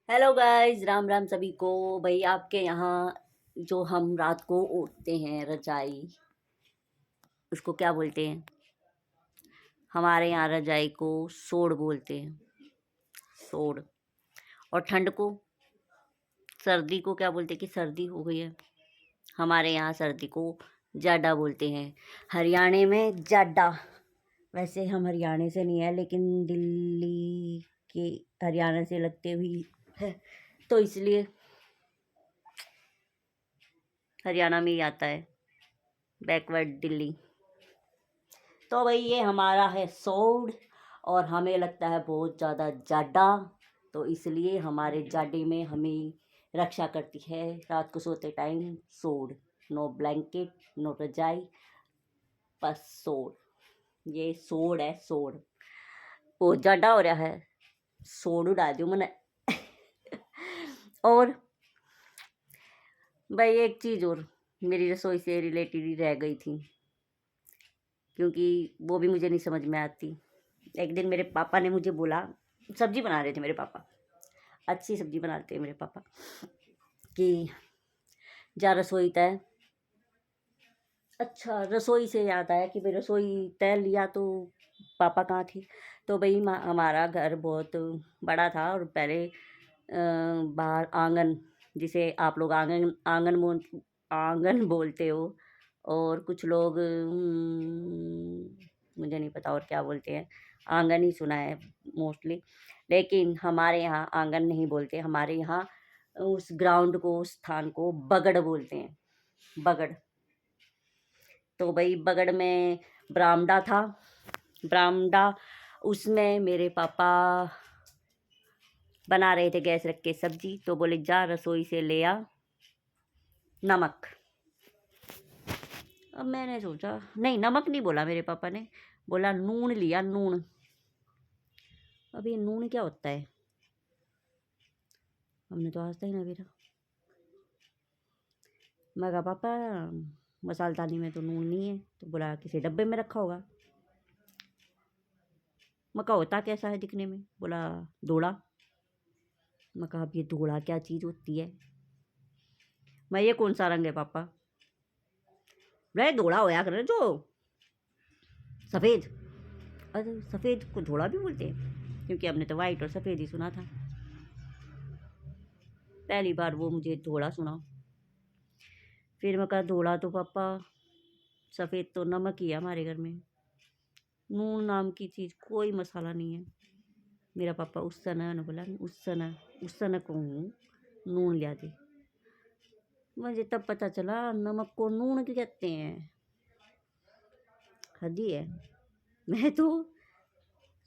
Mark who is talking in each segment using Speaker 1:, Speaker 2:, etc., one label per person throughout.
Speaker 1: Hello guys, Ram Ram सभी को। भाई आपके यहाँ जो हम रात को ओढ़ते हैं रजाई, उसको क्या बोलते हैं? हमारे यहाँ रजाई को सोड़ बोलते हैं। सोड़। और ठंड को, सर्दी को क्या बोलते हैं कि सर्दी हो गई है? हमारे यहाँ सर्दी को जाडा बोलते हैं। हरियाणा में जाडा। वैसे हम हरियाणा से नहीं है, लेकिन दिल्ली के हरियाणा से लगते हुई है, तो इसलिए हरियाणा में ही आता है, बैकवर्ड दिल्ली। तो भाई ये हमारा है सोड, और हमें लगता है बहुत ज़्यादा जाडा, तो इसलिए हमारे जाडे में हमें रक्षा करती है रात को सोते टाइम सोड। नो ब्लैंकेट, नो रजाई, बस सोड। ये सोड है, सोड। बहुत जाडा हो रहा है, सोड उड़ा दूँ मैंने। और भाई एक चीज़ और मेरी रसोई से रिलेटेड ही रह गई थी, क्योंकि वो भी मुझे नहीं समझ में आती। एक दिन मेरे पापा ने मुझे बोला, सब्जी बना रहे थे मेरे पापा, अच्छी सब्जी बनाते हैं मेरे पापा, कि जा रसोई तय। अच्छा, रसोई से याद आया कि भाई रसोई तय लिया तो पापा कहाँ थे? तो भाई हमारा घर बहुत बड़ा था, और पहले बाहर आंगन, जिसे आप लोग आंगन आंगन बोलते हो, और कुछ लोग मुझे नहीं पता और क्या बोलते हैं। आंगन ही सुना है मोस्टली, लेकिन हमारे यहाँ आंगन नहीं बोलते। हमारे यहाँ उस ग्राउंड को, उस स्थान को बगड़ बोलते हैं, बगड़। तो भाई बगड़ में बरामदा था, बरामदा, उसमें मेरे पापा बना रहे थे गैस रख के सब्जी, तो बोले जा रसोई से ले आ नमक। अब मैंने सोचा, नहीं नमक नहीं बोला मेरे पापा ने, बोला नून लिया, नून। अब ये नून क्या होता है? हमने तो आज तक ना पीरा। मैं कहा पापा मसालदानी में तो नून नहीं है, तो बोला किसी डब्बे में रखा होगा। मैं कहा होता कैसा है दिखने में? बोला धोड़ा। मैं कहा अब ये धोड़ा क्या चीज़ होती है? मैं ये कौन सा रंग है पापा? बोला धोड़ा होया कर जो सफ़ेद। अरे सफ़ेद को धोड़ा भी बोलते हैं? क्योंकि हमने तो वाइट और सफ़ेद ही सुना था, पहली बार वो मुझे धोड़ा सुना। फिर मैं कहा धोड़ा तो पापा, सफ़ेद तो नमक ही है हमारे घर में, नून नाम की चीज़ कोई मसाला नहीं है। मेरा पापा उस समय ने बोला, उस समय कहूँ नून लिया दे। मुझे तब पता चला नमक को नून क्यों कहते हैं। हद ही है। मैं तो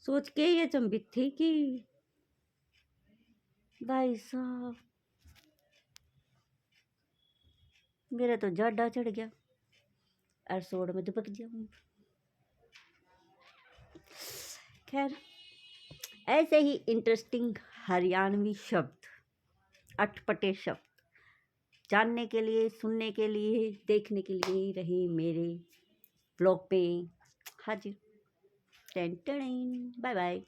Speaker 1: सोच के ये अचंभित थी कि भाई साहब मेरा तो जाडा चढ़ गया, अरसोड़ में दुबक जाऊँ। खैर, ऐसे ही इंटरेस्टिंग हरियाणवी शब्द, अटपटे शब्द जानने के लिए, सुनने के लिए, देखने के लिए रहे मेरे ब्लॉग पे हाजिर। Ten ten, bye bye.